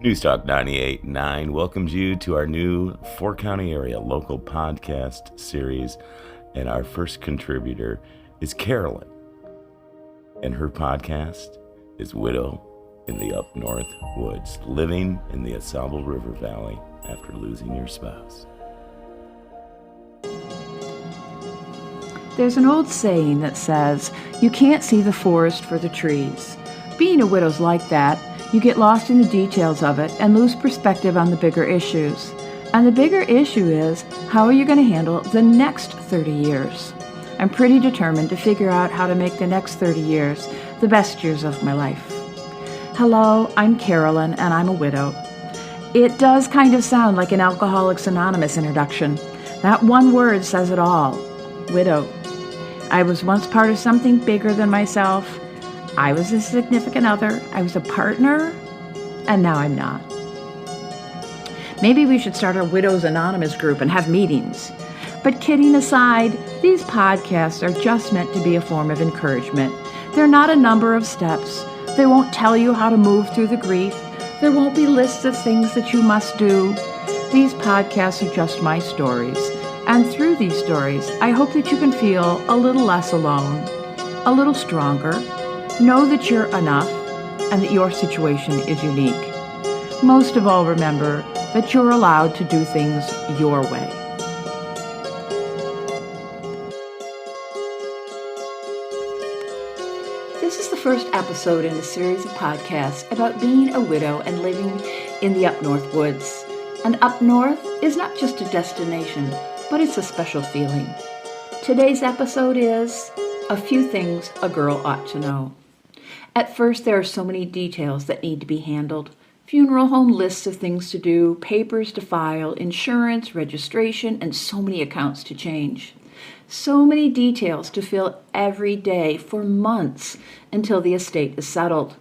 NEWSTALK989 welcomes you to our new 4-county area local podcast series, and our first contributor is Carolyn, and her podcast is Widow in the Up North Woods, living in the Iosco River Valley after losing your spouse. There's an old saying that says, you can't see the forest for the trees. Being a widow's like that. You get lost in the details of it and lose perspective on the bigger issues. And the bigger issue is, how are you going to handle the next 30 years? I'm pretty determined to figure out how to make the next 30 years the best years of my life. Hello, I'm Carolyn, and I'm a widow. It does kind of sound like an Alcoholics Anonymous introduction. That one word says it all. Widow. I was once part of something bigger than myself. I was a significant other, I was a partner, and now I'm not. Maybe we should start a Widows Anonymous group and have meetings. But kidding aside, these podcasts are just meant to be a form of encouragement. They're not a number of steps. They won't tell you how to move through the grief. There won't be lists of things that you must do. These podcasts are just my stories. And through these stories, I hope that you can feel a little less alone, a little stronger. Know that you're enough and that your situation is unique. Most of all, remember that you're allowed to do things your way. This is the first episode in a series of podcasts about being a widow and living in the Up North Woods. And Up North is not just a destination, but it's a special feeling. Today's episode is a few things a girl ought to know. At first, there are so many details that need to be handled. Funeral home lists of things to do, papers to file, insurance, registration, and so many accounts to change. So many details to fill every day for months until the estate is settled.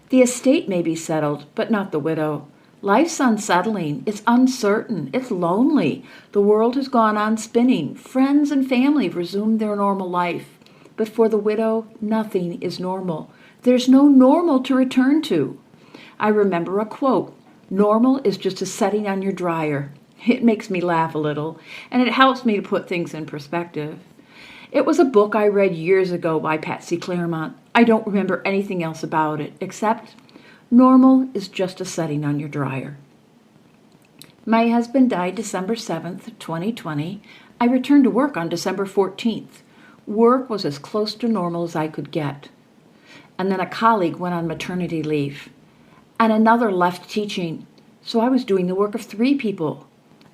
The estate may be settled, but not the widow. Life's unsettling, it's uncertain, it's lonely. The world has gone on spinning. Friends and family have resumed their normal life. But for the widow, nothing is normal. There's no normal to return to. I remember a quote, "Normal is just a setting on your dryer." It makes me laugh a little, and it helps me to put things in perspective. It was a book I read years ago by Patsy Clairmont. I don't remember anything else about it, except normal is just a setting on your dryer. My husband died December 7th, 2020. I returned to work on December 14th. Work was as close to normal as I could get. And then a colleague went on maternity leave. And another left teaching. So I was doing the work of 3 people.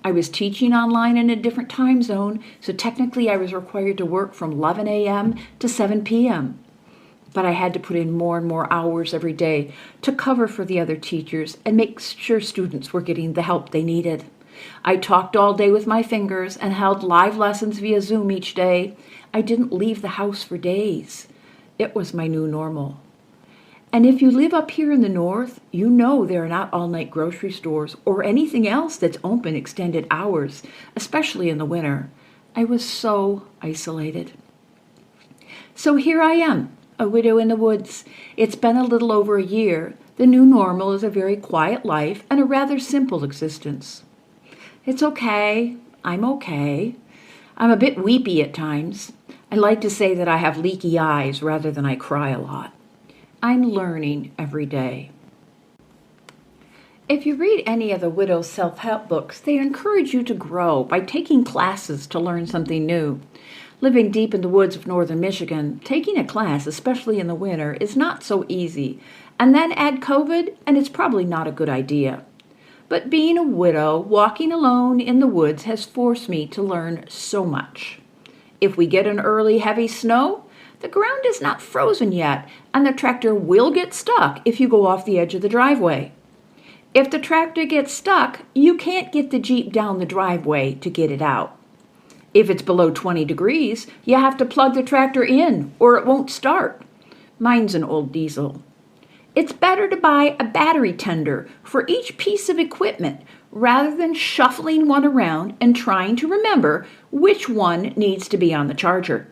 I was teaching online in a different time zone, so technically I was required to work from 11 a.m. to 7 p.m. But I had to put in more and more hours every day to cover for the other teachers and make sure students were getting the help they needed. I talked all day with my fingers and held live lessons via Zoom each day. I didn't leave the house for days. It was my new normal. And if you live up here in the north, you know there are not all-night grocery stores or anything else that's open extended hours, especially in the winter. I was so isolated. So here I am, a widow in the woods. It's been a little over a year. The new normal is a very quiet life and a rather simple existence. It's okay. I'm okay. I'm a bit weepy at times. I like to say that I have leaky eyes rather than I cry a lot. I'm learning every day. If you read any of the widow's self-help books, they encourage you to grow by taking classes to learn something new. Living deep in the woods of northern Michigan, taking a class, especially in the winter, is not so easy. And then add COVID, and it's probably not a good idea. But being a widow, walking alone in the woods has forced me to learn so much. If we get an early heavy snow, the ground is not frozen yet, and the tractor will get stuck if you go off the edge of the driveway. If the tractor gets stuck, you can't get the Jeep down the driveway to get it out. If it's below 20 degrees, you have to plug the tractor in or it won't start. Mine's an old diesel. It's better to buy a battery tender for each piece of equipment rather than shuffling one around and trying to remember which one needs to be on the charger.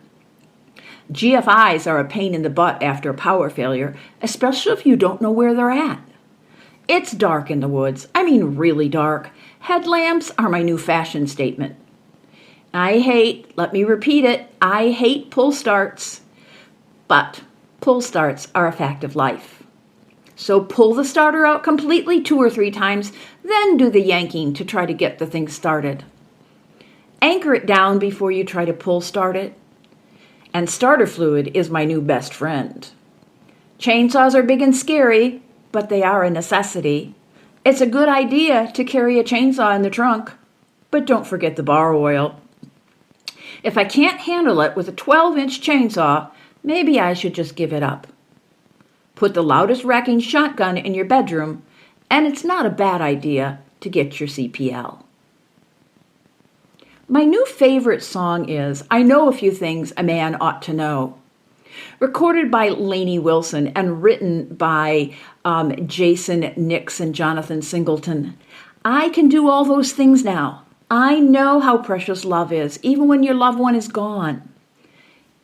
GFIs are a pain in the butt after a power failure, especially if you don't know where they're at. It's dark in the woods. I mean really dark. Headlamps are my new fashion statement. Let me repeat it, I hate pull starts. But pull starts are a fact of life. So pull the starter out completely 2 or 3 times, then do the yanking to try to get the thing started. Anchor it down before you try to pull start it. And starter fluid is my new best friend. Chainsaws are big and scary, but they are a necessity. It's a good idea to carry a chainsaw in the trunk, but don't forget the bar oil. If I can't handle it with a 12-inch chainsaw, maybe I should just give it up. Put the loudest wrecking shotgun in your bedroom, and it's not a bad idea to get your CPL. My new favorite song is I Know a Few Things a Man Ought to Know. Recorded by Lainey Wilson and written by Jason Nix and Jonathan Singleton. I can do all those things now. I know how precious love is, even when your loved one is gone.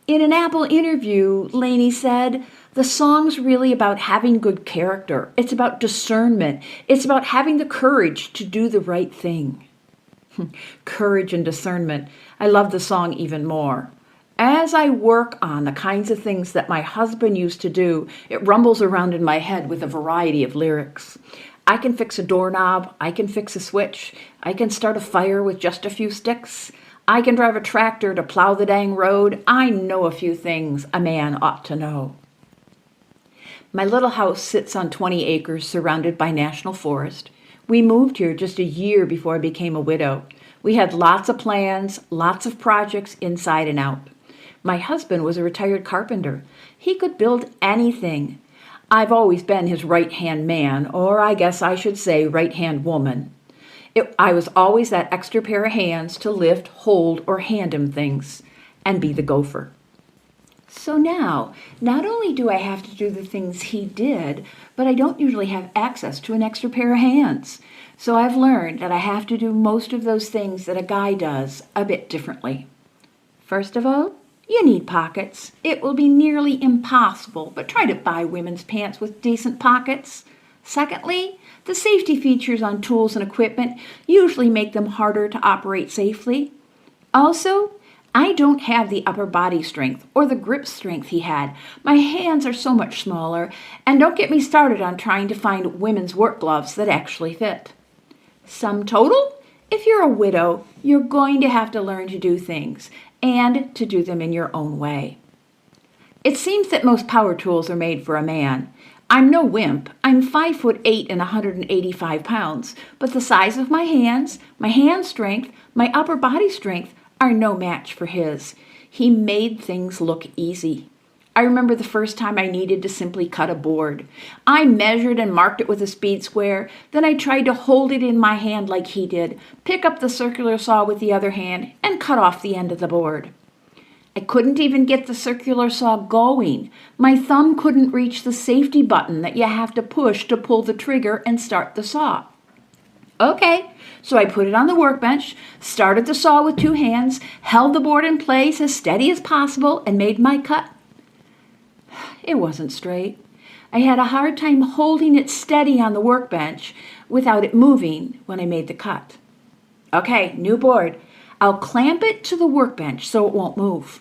In an Apple interview, Lainey said, the song's really about having good character. It's about discernment. It's about having the courage to do the right thing. Courage and discernment. I love the song even more. As I work on the kinds of things that my husband used to do, it rumbles around in my head with a variety of lyrics. I can fix a doorknob. I can fix a switch. I can start a fire with just a few sticks. I can drive a tractor to plow the dang road. I know a few things a man ought to know. My little house sits on 20 acres surrounded by national forest. We moved here just a year before I became a widow. We had lots of plans, lots of projects inside and out. My husband was a retired carpenter. He could build anything. I've always been his right-hand man, or I guess I should say right-hand woman. I was always that extra pair of hands to lift, hold, or hand him things, and be the gopher. So now, not only do I have to do the things he did, but I don't usually have access to an extra pair of hands. So I've learned that I have to do most of those things that a guy does a bit differently. First of all, you need pockets. It will be nearly impossible, but try to buy women's pants with decent pockets. Secondly, the safety features on tools and equipment usually make them harder to operate safely. Also, I don't have the upper body strength or the grip strength he had. My hands are so much smaller, and don't get me started on trying to find women's work gloves that actually fit. Sum total, if you're a widow, you're going to have to learn to do things, and to do them in your own way. It seems that most power tools are made for a man. I'm no wimp. I'm 5'8" and 185 pounds, but the size of my hands, my hand strength, my upper body strength are no match for his. He made things look easy. I remember the first time I needed to simply cut a board. I measured and marked it with a speed square, then I tried to hold it in my hand like he did, pick up the circular saw with the other hand, and cut off the end of the board. I couldn't even get the circular saw going. My thumb couldn't reach the safety button that you have to push to pull the trigger and start the saw. Okay, so I put it on the workbench, started the saw with 2 hands, held the board in place as steady as possible, and made my cut. It wasn't straight. I had a hard time holding it steady on the workbench without it moving when I made the cut. Okay, new board. I'll clamp it to the workbench so it won't move.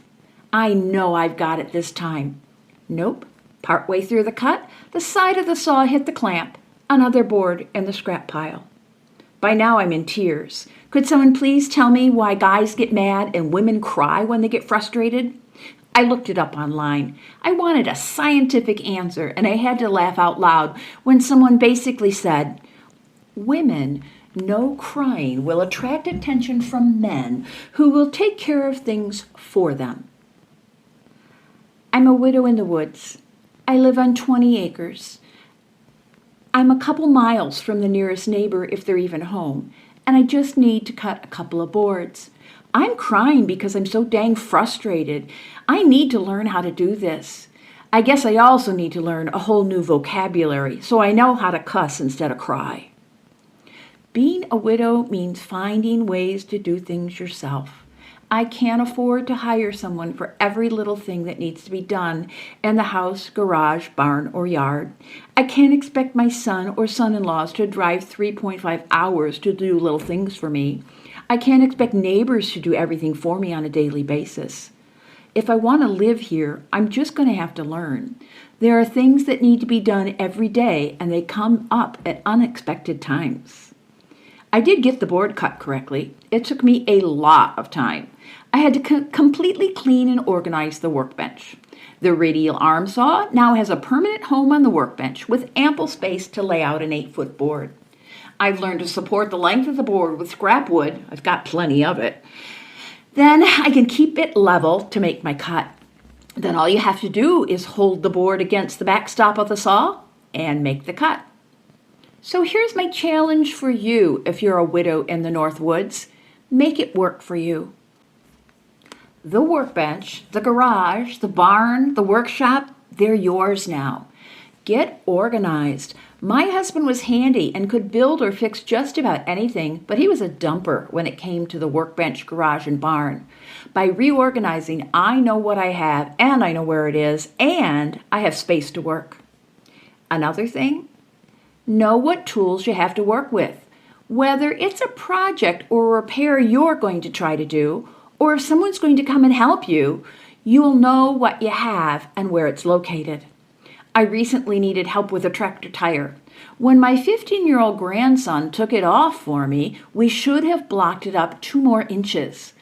I know I've got it this time. Nope. Partway through the cut, the side of the saw hit the clamp, another board in the scrap pile. By now I'm in tears. Could someone please tell me why guys get mad and women cry when they get frustrated? I looked it up online. I wanted a scientific answer, and I had to laugh out loud when someone basically said, women know crying will attract attention from men who will take care of things for them. I'm a widow in the woods. I live on 20 acres. I'm a couple miles from the nearest neighbor if they're even home, and I just need to cut a couple of boards. I'm crying because I'm so dang frustrated. I need to learn how to do this. I guess I also need to learn a whole new vocabulary so I know how to cuss instead of cry. Being a widow means finding ways to do things yourself. I can't afford to hire someone for every little thing that needs to be done in the house, garage, barn, or yard. I can't expect my son or son-in-laws to drive 3.5 hours to do little things for me. I can't expect neighbors to do everything for me on a daily basis. If I want to live here, I'm just going to have to learn. There are things that need to be done every day, and they come up at unexpected times. I did get the board cut correctly. It took me a lot of time. I had to completely clean and organize the workbench. The radial arm saw now has a permanent home on the workbench with ample space to lay out an 8-foot board. I've learned to support the length of the board with scrap wood. I've got plenty of it. Then I can keep it level to make my cut. Then all you have to do is hold the board against the backstop of the saw and make the cut. So here's my challenge for you if you're a widow in the North Woods. Make it work for you. The workbench, the garage, the barn, the workshop, they're yours now. Get organized. My husband was handy and could build or fix just about anything, but he was a dumper when it came to the workbench, garage, and barn. By reorganizing, I know what I have, and I know where it is, and I have space to work. Another thing, know what tools you have to work with. Whether it's a project or a repair you're going to try to do, or if someone's going to come and help you, you'll know what you have and where it's located. I recently needed help with a tractor tire. When my 15-year-old grandson took it off for me, we should have blocked it up 2 more inches.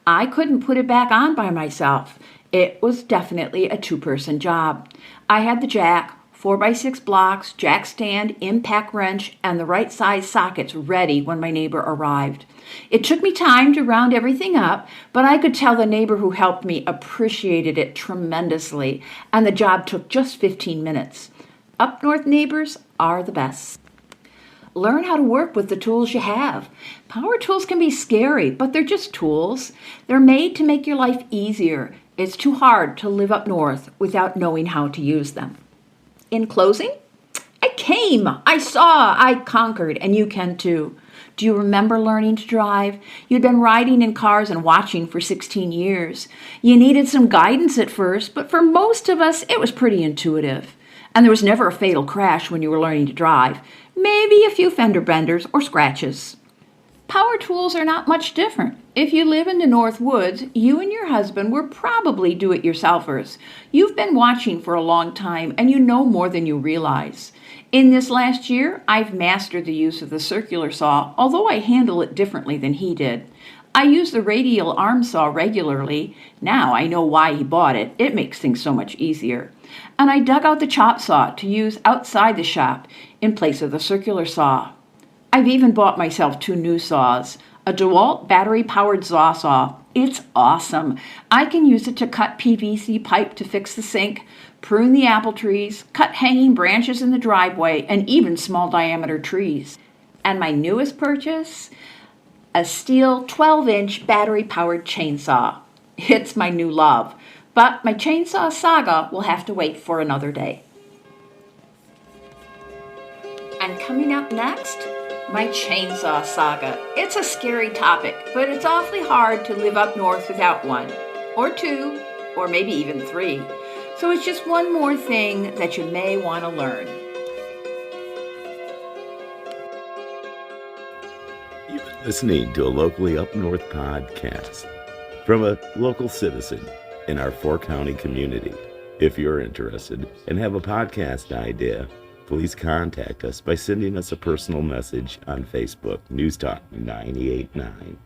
I couldn't put it back on by myself. It was definitely a 2-person job. I had the jack, 4x6 blocks, jack stand, impact wrench, and the right size sockets ready when my neighbor arrived. It took me time to round everything up, but I could tell the neighbor who helped me appreciated it tremendously, and the job took just 15 minutes. Up north neighbors are the best. Learn how to work with the tools you have. Power tools can be scary, but they're just tools. They're made to make your life easier. It's too hard to live up north without knowing how to use them. In closing, I came, I saw, I conquered, and you can too. Do you remember learning to drive? You'd been riding in cars and watching for 16 years. You needed some guidance at first, but for most of us, it was pretty intuitive. And there was never a fatal crash when you were learning to drive. Maybe a few fender benders or scratches. Power tools are not much different. If you live in the North Woods, you and your husband were probably do-it-yourselfers. You've been watching for a long time, and you know more than you realize. In this last year, I've mastered the use of the circular saw, although I handle it differently than he did. I use the radial arm saw regularly. Now I know why he bought it. It makes things so much easier. And I dug out the chop saw to use outside the shop in place of the circular saw. I've even bought myself 2 new saws, a DeWalt battery-powered saw. It's awesome. I can use it to cut PVC pipe to fix the sink, prune the apple trees, cut hanging branches in the driveway, and even small diameter trees. And my newest purchase, a steel 12-inch battery-powered chainsaw. It's my new love, but my chainsaw saga will have to wait for another day. And coming up next, my chainsaw saga. It's a scary topic, but it's awfully hard to live up north without one, or 2, or maybe even 3. So it's just one more thing that you may want to learn. You've been listening to a Locally Up North podcast from a local citizen in our 4-county community. If you're interested and have a podcast idea, please contact us by sending us a personal message on Facebook, NEWSTALK989.